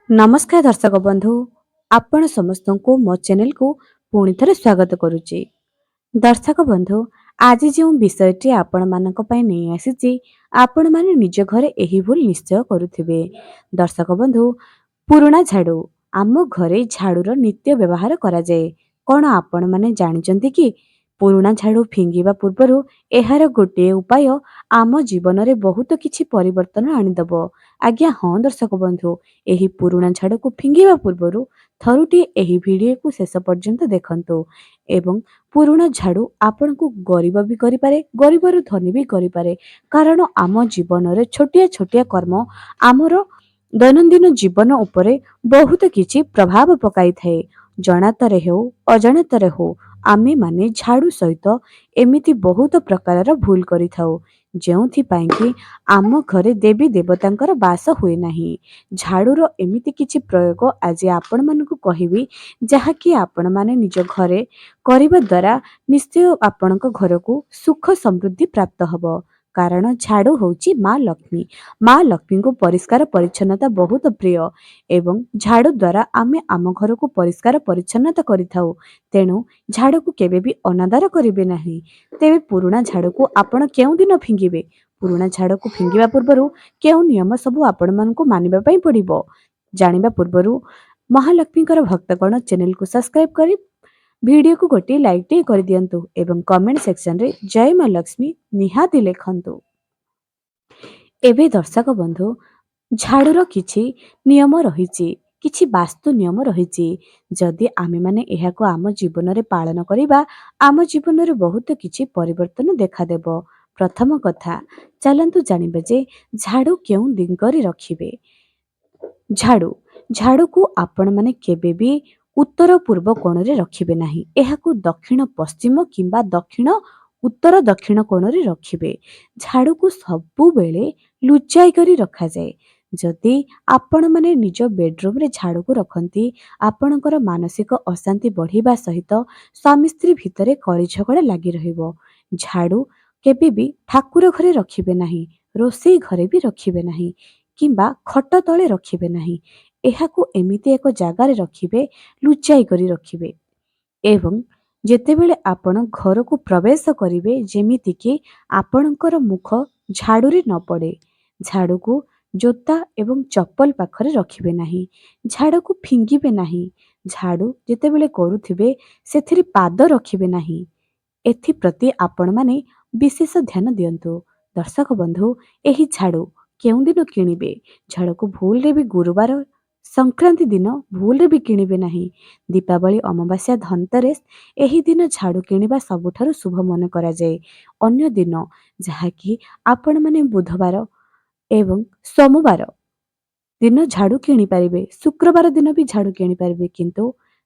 नमस्कार दर्शक बंधु आपण समस्त को मो चैनल को पुणी थे स्वागत करुच्ची। दर्शक बंधु आज जो विषयटी आपण मानक पई नहीं आसीची आपण माने निज घरे एही भूल निश्चय करुथिबे। दर्शक बंधु पुराणा झाड़ू आम घरे झाड़ूर नित्य व्यवहार करा जाए कौन आपण माने जानिचंती कि पुराणा झाड़ू फिंगिबा पूर्वरु एहार गोटे उपाय आम जीवन रे बहुत किछि परिवर्तन आनिदब। आज्ञा हाँ दर्शक बंधु एही पुराणा झाड़ू को फिंगिबा पूर्वरु थरुटी एही वीडियो को शेष पर्यंत देखंतु एवं पुराणा झाड़ू आपण को गरीब भी करि पारे गरीबरु धनी भी करि पारे कारण आम जीवन रे छोटिया छोटिया कर्म आमर दैनंदिन जीवन उपरे बहुत किछि प्रभाव पकाई थाए। जनातरे हो अजाणତରେ हो आमे माने झाड़ू सहित एमिति बहुत प्रकारर भूल करि थाउ ଯେଉଁଥିପାଇଁ କି ଆମ ଘରେ ଦେବୀ ଦେବତାଙ୍କର ବାସ ହୁଏ ନାହିଁ। ଝାଡୁର ଏମିତି କିଛି ପ୍ରୟୋଗ ଆଜି ଆପଣମାନଙ୍କୁ କହିବି ଯାହାକି ଆପଣମାନେ ନିଜ ଘରେ କରିବା ଦ୍ୱାରା ନିଶ୍ଚୟ ଆପଣଙ୍କ ଘରକୁ ସୁଖ ସମୃଦ୍ଧି ପ୍ରାପ୍ତ ହେବ। କାରଣ ଝାଡୁ ହେଉଛି ମା ଲକ୍ଷ୍ମୀଙ୍କୁ ପରିଷ୍କାର ପରିଚ୍ଛନ୍ନତା ବହୁତ ପ୍ରିୟ ଏବଂ ଝାଡୁ ଦ୍ୱାରା ଆମେ ଆମ ଘରକୁ ପରିଷ୍କାର ପରିଚ୍ଛନ୍ନତା କରିଥାଉ। ତେଣୁ ଝାଡୁକୁ କେବେ ବି ଅନାଦର କରିବେ ନାହିଁ। ତେବେ ପୁରୁଣା ଝାଡୁକୁ ଆପଣ କେଉଁ ଦିନ ଫିଙ୍ଗିବେ ପୁରୁଣା ଝାଡୁକୁ ଫିଙ୍ଗିବା ପୂର୍ବରୁ କେଉଁ ନିୟମ ସବୁ ଆପଣମାନଙ୍କୁ ମାନିବା ପାଇଁ ପଡିବ ଜାଣିବା ପୂର୍ବରୁ ମହାଲକ୍ଷ୍ମୀଙ୍କର ଭକ୍ତଗଣ ଚ୍ୟାନେଲକୁ ସବସ୍କ୍ରାଇବ କରି ଭିଡିଓକୁ ଗୋଟିଏ ଲାଇକ୍ ଟେ କରିଦିଅନ୍ତୁ ଏବଂ କମେଣ୍ଟ ସେକ୍ସନରେ ଜୟ ମା ଲକ୍ଷ୍ମୀ ନିହାତି ଲେଖନ୍ତୁ। ଏବେ ଦର୍ଶକ ବନ୍ଧୁ ଝାଡୁର କିଛି ନିୟମ ରହିଛି କିଛି ବାସ୍ତୁ ନିୟମ ରହିଛି ଯଦି ଆମେମାନେ ଏହାକୁ ଆମ ଜୀବନରେ ପାଳନ କରିବା ଆମ ଜୀବନରେ ବହୁତ କିଛି ପରିବର୍ତ୍ତନ ଦେଖାଦେବ। ପ୍ରଥମ କଥା ଚାଲନ୍ତୁ ଜାଣିବା ଯେ ଝାଡୁ କେଉଁ ଦିଗରେ ରଖିବେ। ଝାଡୁକୁ ଆପଣମାନେ କେବେ ବି ଉତ୍ତର ପୂର୍ବ କୋଣରେ ରଖିବେ ନାହିଁ ଏହାକୁ ଦକ୍ଷିଣ ପଶ୍ଚିମ କିମ୍ବା ଦକ୍ଷିଣ ଉତ୍ତର ଦକ୍ଷିଣ କୋଣରେ ରଖିବେ। ଝାଡୁକୁ ସବୁବେଳେ ଲୁଚାଇ କରି ରଖାଯାଏ। ଯଦି ଆପଣମାନେ ନିଜ ବେଡରୁମରେ ଝାଡୁକୁ ରଖନ୍ତି ଆପଣଙ୍କର ମାନସିକ ଅଶାନ୍ତି ବଢିବା ସହିତ ସ୍ୱାମୀ ସ୍ତ୍ରୀ ଭିତରେ କଳି ଝଗଡ଼ା ଲାଗି ରହିବ। ଝାଡୁ କେବେ ବି ଠାକୁର ଘରେ ରଖିବେ ନାହିଁ ରୋଷେଇ ଘରେ ବି ରଖିବେ ନାହିଁ କିମ୍ବା ଖଟ ତଳେ ରଖିବେ ନାହିଁ। ଏହାକୁ ଏମିତି ଏକ ଜାଗାରେ ରଖିବେ ଲୁଚାଇ କରି ରଖିବେ ଏବଂ ଯେତେବେଳେ ଆପଣ ଘରକୁ ପ୍ରବେଶ କରିବେ ଯେମିତିକି ଆପଣଙ୍କର ମୁଖ ଝାଡୁରେ ନ ପଡ଼େ। ଝାଡୁକୁ ଜୋତା ଏବଂ ଚପଲ ପାଖରେ ରଖିବେ ନାହିଁ। ଝାଡୁକୁ ଫିଙ୍ଗିବେ ନାହିଁ। ଝାଡୁ ଯେତେବେଳେ କରୁଥିବେ ସେଥିରେ ପାଦ ରଖିବେ ନାହିଁ। ଏଥିପ୍ରତି ଆପଣମାନେ ବିଶେଷ ଧ୍ୟାନ ଦିଅନ୍ତୁ। ଦର୍ଶକ ବନ୍ଧୁ ଏହି ଝାଡୁ କେଉଁ ଦିନ କିଣିବେ ଝାଡୁକୁ ଭୁଲରେ ବି ଗୁରୁବାର ସଂକ୍ରାନ୍ତି ଦିନ ଭୁଲରେ ବି କିଣିବେ ନାହିଁ। ଦୀପାବଳି ଅମାବାସ୍ୟା ଧନତେରସ ଏହି ଦିନ ଝାଡୁ କିଣିବା ସବୁଠାରୁ ଶୁଭ ମନେ କରାଯାଏ। ଅନ୍ୟ ଦିନ ଯାହାକି ଆପଣମାନେ ବୁଧବାର ଏବଂ ସୋମବାର ଦିନ ଝାଡୁ କିଣିପାରିବେ ଶୁକ୍ରବାର ଦିନ ବି ଝାଡୁ କିଣିପାରିବେ କିନ୍ତୁ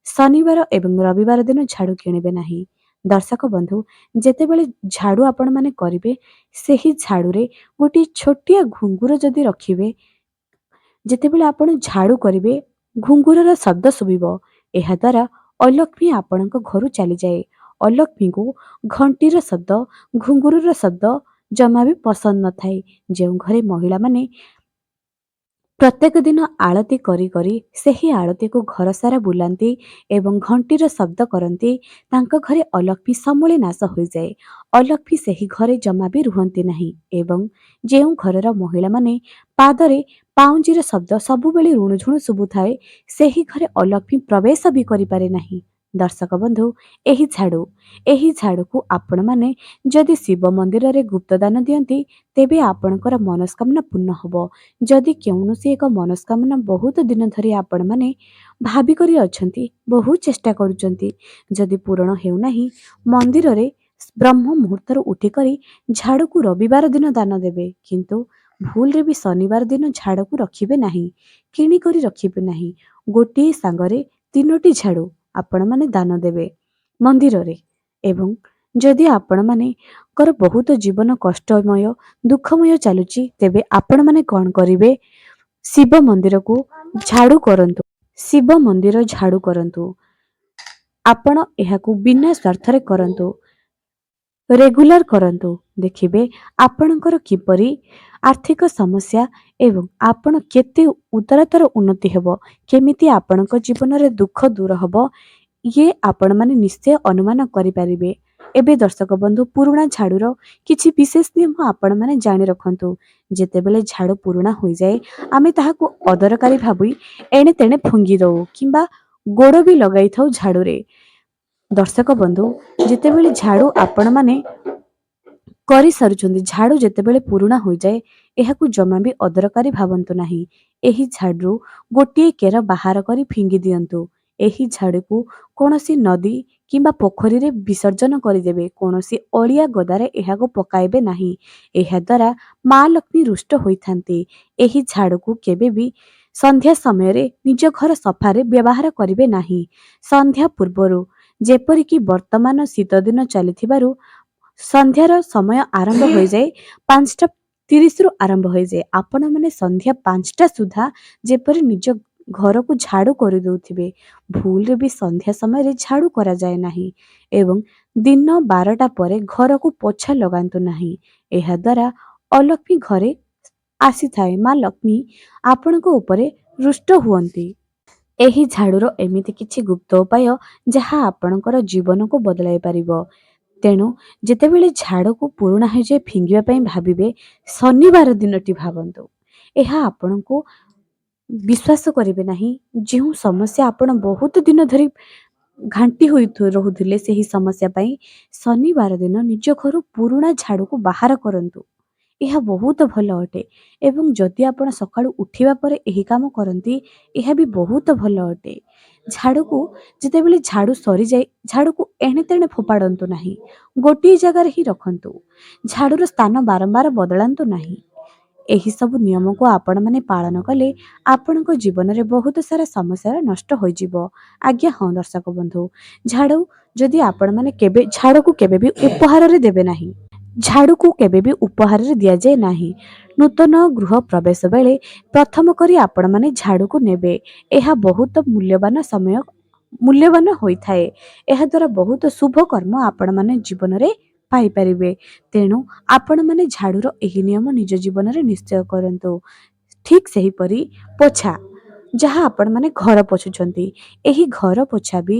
ଶନିବାର ଏବଂ ରବିବାର ଦିନ ଝାଡୁ କିଣିବେ ନାହିଁ। ଦର୍ଶକ ବନ୍ଧୁ ଯେତେବେଳେ ଝାଡୁ ଆପଣମାନେ କରିବେ ସେହି ଝାଡୁରେ ଗୋଟିଏ ଛୋଟିଆ ଘୁଙ୍ଗୁର ଯଦି ରଖିବେ ଯେତେବେଳେ ଆପଣ ଝାଡୁ କରିବେ ଘୁଙ୍ଗୁରର ଶବ୍ଦ ଶୁଭିବ ଏହାଦ୍ୱାରା ଅଲକ୍ଷ୍ମୀ ଆପଣଙ୍କ ଘରୁ ଚାଲିଯାଏ। ଅଲକ୍ଷ୍ମୀଙ୍କୁ ଘଣ୍ଟିର ଶବ୍ଦ ଘୁଙ୍ଗୁରର ଶବ୍ଦ ଜମା ବି ପସନ୍ଦ ନଥାଏ। ଯେଉଁ ଘରେ ମହିଳାମାନେ ପ୍ରତ୍ୟେକ ଦିନ ଆଳତି କରି କରି ସେହି ଆଳତିକୁ ଘର ସାରା ବୁଲାନ୍ତି ଏବଂ ଘଣ୍ଟିର ଶବ୍ଦ କରନ୍ତି ତାଙ୍କ ଘରେ ଅଲକ୍ଷ୍ମୀ ସମୂଳେ ନାଶ ହୋଇଯାଏ। ଅଲକ୍ଷ୍ମୀ ସେହି ଘରେ ଜମା ବି ରୁହନ୍ତି ନାହିଁ ଏବଂ ଯେଉଁ ଘରର ମହିଳାମାନେ ପାଦରେ ପାଉଁଜିର ଶବ୍ଦ ସବୁବେଳେ ରୁଣୁଝୁଣୁ ଶୁଭୁଥାଏ ସେହି ଘରେ ଅଲକ୍ଷ୍ମୀ ପ୍ରବେଶ ବି କରିପାରେ ନାହିଁ। ଦର୍ଶକ ବନ୍ଧୁ ଏହି ଝାଡୁକୁ ଆପଣମାନେ ଯଦି ଶିବ ମନ୍ଦିରରେ ଗୁପ୍ତଦାନ ଦିଅନ୍ତି ତେବେ ଆପଣଙ୍କର ମନସ୍କାମନା ପୂର୍ଣ୍ଣ ହେବ। ଯଦି କୌଣସି ଏକ ମନସ୍କାମନା ବହୁତ ଦିନ ଧରି ଆପଣମାନେ ଭାବି କରି ଅଛନ୍ତି ବହୁତ ଚେଷ୍ଟା କରୁଛନ୍ତି ଯଦି ପୂରଣ ହେଉନାହିଁ ମନ୍ଦିରରେ ବ୍ରହ୍ମ ମୁହୂର୍ତ୍ତରୁ ଉଠିକରି ଝାଡୁକୁ ରବିବାର ଦିନ ଦାନ ଦେବେ କିନ୍ତୁ ଭୁଲରେ ବି ଶନିବାର ଦିନ ଝାଡୁକୁ ରଖିବେ ନାହିଁ କିଣିକରି ରଖିବେ ନାହିଁ। ଗୋଟିଏ ସାଙ୍ଗରେ 3ଟି ଝାଡୁ ଆପଣମାନେ ଦାନ ଦେବେ ମନ୍ଦିରରେ ଏବଂ ଯଦି ଆପଣମାନଙ୍କର ବହୁତ ଜୀବନ କଷ୍ଟମୟ ଦୁଃଖମୟ ଚାଲୁଛି ତେବେ ଆପଣମାନେ କ'ଣ କରିବେ ଶିବ ମନ୍ଦିରକୁ ଝାଡୁ କରନ୍ତୁ। ଶିବ ମନ୍ଦିର ଝାଡୁ କରନ୍ତୁ। ଆପଣ ଏହାକୁ ବିନା ସ୍ୱାର୍ଥରେ କରନ୍ତୁ ରେଗୁଲାର କରନ୍ତୁ ଦେଖିବେ ଆପଣଙ୍କର କିପରି ଆର୍ଥିକ ସମସ୍ୟା ଏବଂ ଆପଣ କେତେ ଉତ୍ତରତର ଉନ୍ନତି ହେବ, କେମିତି ଆପଣଙ୍କ ଜୀବନରେ ଦୁଃଖ ଦୂର ହେବ, ଇଏ ଆପଣମାନେ ନିଶ୍ଚୟ ଅନୁମାନ କରିପାରିବେ। ଏବେ ଦର୍ଶକ ବନ୍ଧୁ, ପୁରୁଣା ଝାଡୁର କିଛି ବିଶେଷ ନିୟମ ଆପଣମାନେ ଜାଣି ରଖନ୍ତୁ। ଯେତେବେଳେ ଝାଡୁ ପୁରୁଣା ହୋଇଯାଏ, ଆମେ ତାହାକୁ ଅଦରକାରୀ ଭାବି ଏଣେ ତେଣେ ଫୁଙ୍ଗି ଦଉ କିମ୍ବା ଗୋଡ ବି ଲଗାଇଥାଉ ଝାଡୁରେ। ଦର୍ଶକ ବନ୍ଧୁ, ଯେତେବେଳେ ଝାଡୁ ଆପଣମାନେ କରିସାରୁଛନ୍ତି, ଝାଡୁ ଯେତେବେଳେ ପୁରୁଣା ହୋଇଯାଏ, ଏହାକୁ ଜମା ବି ଅଦରକାରୀ ଭାବନ୍ତୁ ନାହିଁ। ଏହି ଝାଡୁରୁ ଗୋଟିଏ କେର ବାହାର କରି ଫିଙ୍ଗି ଦିଅନ୍ତୁ। ଏହି ଝାଡୁକୁ କୌଣସି ନଦୀ କିମ୍ବା ପୋଖରୀରେ ବିସର୍ଜନ କରିଦେବେ। କୌଣସି ଅଳିଆ ଗଦାରେ ଏହାକୁ ପକାଇବେ ନାହିଁ। ଏହା ଦ୍ୱାରା ମା ଲକ୍ଷ୍ମୀ ରୁଷ୍ଟ ହୋଇଥାନ୍ତି। ଏହି ଝାଡୁକୁ କେବେ ବି ସନ୍ଧ୍ୟା ସମୟରେ ନିଜ ଘର ସଫାରେ ବ୍ୟବହାର କରିବେ ନାହିଁ। ସନ୍ଧ୍ୟା ପୂର୍ବରୁ, ଯେପରିକି ବର୍ତ୍ତମାନ ଶୀତ ଦିନ ଚାଲିଥିବାରୁ ସନ୍ଧ୍ୟାର ସମୟ ଆରମ୍ଭ ହୋଇଯାଏ 5:30ରୁ ଆରମ୍ଭ ହୋଇଯାଏ। ଆପଣମାନେ ସନ୍ଧ୍ୟା 5ଟା ସୁଦ୍ଧା ଯେପରି ନିଜ ଘରକୁ ଝାଡୁ କରିଦେଉଥିବେ। ଭୁଲରେ ବି ସନ୍ଧ୍ୟା ସମୟରେ ଝାଡୁ କରାଯାଏ ନାହିଁ ଏବଂ ଦିନ 12ଟା ପରେ ଘରକୁ ପୋଛା ଲଗାନ୍ତୁ ନାହିଁ। ଏହା ଦ୍ୱାରା ଅଲକ୍ଷ୍ମୀ ଘରେ ଆସିଥାଏ। ମା ଲକ୍ଷ୍ମୀ ଆପଣଙ୍କ ଉପରେ ରୁଷ୍ଟ ହୁଅନ୍ତି। ଏହି ଝାଡୁର ଏମିତି କିଛି ଗୁପ୍ତ ଉପାୟ ଯାହା ଆପଣଙ୍କର ଜୀବନକୁ ବଦଳାଇ ପାରିବ। ତେଣୁ ଯେତେବେଳେ ଝାଡୁକୁ ପୁରୁଣା ହୋଇଯାଏ ଫିଙ୍ଗିବା ପାଇଁ ଭାବିବେ, ଶନିବାର ଦିନଟି ଭାବନ୍ତୁ। ଏହା ଆପଣଙ୍କୁ ବିଶ୍ୱାସ କରିବେ ନାହିଁ, ଯେଉଁ ସମସ୍ୟା ଆପଣ ବହୁତ ଦିନ ଧରି ଘାଣ୍ଟି ହୋଇ ରହୁଥିଲେ, ସେହି ସମସ୍ୟା ପାଇଁ ଶନିବାର ଦିନ ନିଜ ଘରୁ ପୁରୁଣା ଝାଡୁକୁ ବାହାର କରନ୍ତୁ। ଏହା ବହୁତ ଭଲ ଅଟେ ଏବଂ ଯଦି ଆପଣ ସକାଳୁ ଉଠିବା ପରେ ଏହି କାମ କରନ୍ତି, ଏହା ବି ବହୁତ ଭଲ ଅଟେ। ଝାଡୁକୁ ଯେତେବେଳେ ଝାଡୁ ସରିଯାଏ, ଝାଡୁକୁ ଏଣେ ତେଣେ ଫୋପାଡ଼ନ୍ତୁ ନାହିଁ, ଗୋଟିଏ ଜାଗାରେ ହିଁ ରଖନ୍ତୁ। ଝାଡୁର ସ୍ଥାନ ବାରମ୍ବାର ବଦଳାନ୍ତୁ ନାହିଁ। ଏହିସବୁ ନିୟମକୁ ଆପଣମାନେ ପାଳନ କଲେ ଆପଣଙ୍କ ଜୀବନରେ ବହୁତ ସାରା ସମସ୍ୟାର ନଷ୍ଟ ହୋଇଯିବ। ଆଜ୍ଞା ହଁ ଦର୍ଶକ ବନ୍ଧୁ, ଝାଡୁ ଯଦି ଆପଣମାନେ ଝାଡୁକୁ କେବେ ବି ଉପହାରରେ ଦେବେ ନାହିଁ। ଝାଡୁକୁ କେବେ ବି ଉପହାରରେ ଦିଆଯାଏ ନାହିଁ। ନୂତନ ଗୃହ ପ୍ରବେଶ ବେଳେ ପ୍ରଥମ କରି ଆପଣମାନେ ଝାଡୁକୁ ନେବେ। ଏହା ବହୁତ ମୂଲ୍ୟବାନ ହୋଇଥାଏ। ଏହା ଦ୍ୱାରା ବହୁତ ଶୁଭ କର୍ମ ଆପଣମାନେ ଜୀବନରେ ପାଇପାରିବେ। ତେଣୁ ଆପଣମାନେ ଝାଡୁର ଏହି ନିୟମ ନିଜ ଜୀବନରେ ନିଶ୍ଚୟ କରନ୍ତୁ। ଠିକ୍ ସେହିପରି ପୋଛା, ଯାହା ଆପଣମାନେ ଘର ପୋଛୁଛନ୍ତି, ଏହି ଘର ପୋଛା ବି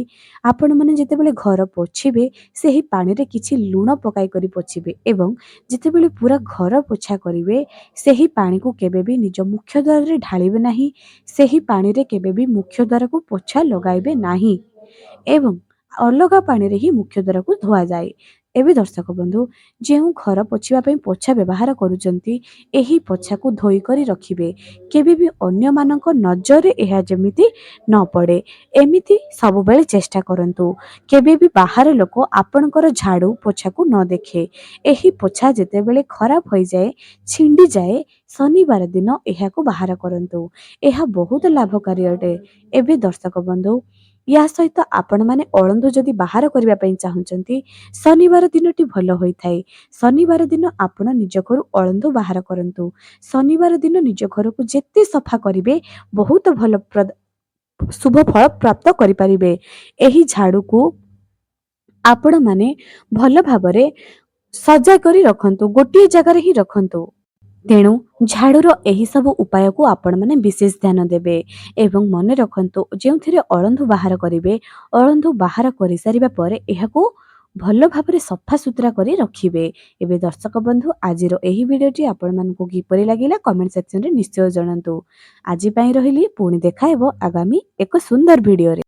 ଆପଣମାନେ ଯେତେବେଳେ ଘର ପୋଛିବେ, ସେହି ପାଣିରେ କିଛି ଲୁଣ ପକାଇ କରି ପୋଛିବେ ଏବଂ ଯେତେବେଳେ ପୁରା ଘର ପୋଛା କରିବେ, ସେହି ପାଣିକୁ କେବେ ବି ନିଜ ମୁଖ୍ୟ ଦ୍ୱାରରେ ଢାଳିବେ ନାହିଁ। ସେହି ପାଣିରେ କେବେ ବି ମୁଖ୍ୟ ଦ୍ୱାରକୁ ପୋଛା ଲଗାଇବେ ନାହିଁ ଏବଂ ଅଲଗା ପାଣିରେ ହିଁ ମୁଖ୍ୟ ଦ୍ୱାରକୁ ଧୁଆଯାଏ। ଏବେ ଦର୍ଶକ ବନ୍ଧୁ, ଯେଉଁ ଘର ପୋଛିବା ପାଇଁ ପୋଛା ବ୍ୟବହାର କରୁଛନ୍ତି, ଏହି ପୋଛାକୁ ଧୋଇ କରି ରଖିବେ। କେବେ ବି ଅନ୍ୟମାନଙ୍କ ନଜରରେ ଏହା ଯେମିତି ନ ପଡ଼େ, ଏମିତି ସବୁବେଳେ ଚେଷ୍ଟା କରନ୍ତୁ। କେବେ ବି ବାହାର ଲୋକ ଆପଣଙ୍କର ଝାଡୁ ପୋଛାକୁ ନ ଦେଖେ। ଏହି ପୋଛା ଯେତେବେଳେ ଖରାପ ହୋଇଯାଏ, ଛିଣ୍ଡିଯାଏ, ଶନିବାର ଦିନ ଏହାକୁ ବାହାର କରନ୍ତୁ। ଏହା ବହୁତ ଲାଭକାରୀ ଅଟେ। ଏବେ ଦର୍ଶକ ବନ୍ଧୁ, ଏହା ସହିତ ଆପଣମାନେ ଅଳନ୍ଧୁ ଯଦି ବାହାର କରିବା ପାଇଁ ଚାହୁଁଛନ୍ତି, ଶନିବାର ଦିନଟି ଭଲ ହୋଇଥାଏ। ଶନିବାର ଦିନ ଆପଣ ନିଜ ଘରୁ ଅଳନ୍ଧୁ ବାହାର କରନ୍ତୁ। ଶନିବାର ଦିନ ନିଜ ଘରକୁ ଯେତେ ସଫା କରିବେ, ବହୁତ ଭଲ ଶୁଭ ଫଳ ପ୍ରାପ୍ତ କରିପାରିବେ। ଏହି ଝାଡୁକୁ ଆପଣମାନେ ଭଲ ଭାବରେ ସଜା କରି ରଖନ୍ତୁ, ଗୋଟିଏ ଜାଗାରେ ହିଁ ରଖନ୍ତୁ। ତେଣୁ ଝାଡୁର ଏହି ସବୁ ଉପାୟକୁ ଆପଣମାନେ ବିଶେଷ ଧ୍ୟାନ ଦେବେ ଏବଂ ମନେ ରଖନ୍ତୁ, ଯେଉଁଥିରେ ଅଳନ୍ଧୁ ବାହାର କରିବେ, ଅଳନ୍ଧୁ ବାହାର କରିସାରିବା ପରେ ଏହାକୁ ଭଲ ଭାବରେ ସଫାସୁତୁରା କରି ରଖିବେ। ଏବେ ଦର୍ଶକ ବନ୍ଧୁ, ଆଜିର ଏହି ଭିଡ଼ିଓଟି ଆପଣମାନଙ୍କୁ କିପରି ଲାଗିଲା କମେଣ୍ଟ ସେକ୍ସନରେ ନିଶ୍ଚୟ ଜଣାନ୍ତୁ। ଆଜି ପାଇଁ ରହିଲି, ପୁଣି ଦେଖା ହେବ ଆଗାମୀ ଏକ ସୁନ୍ଦର ଭିଡ଼ିଓରେ।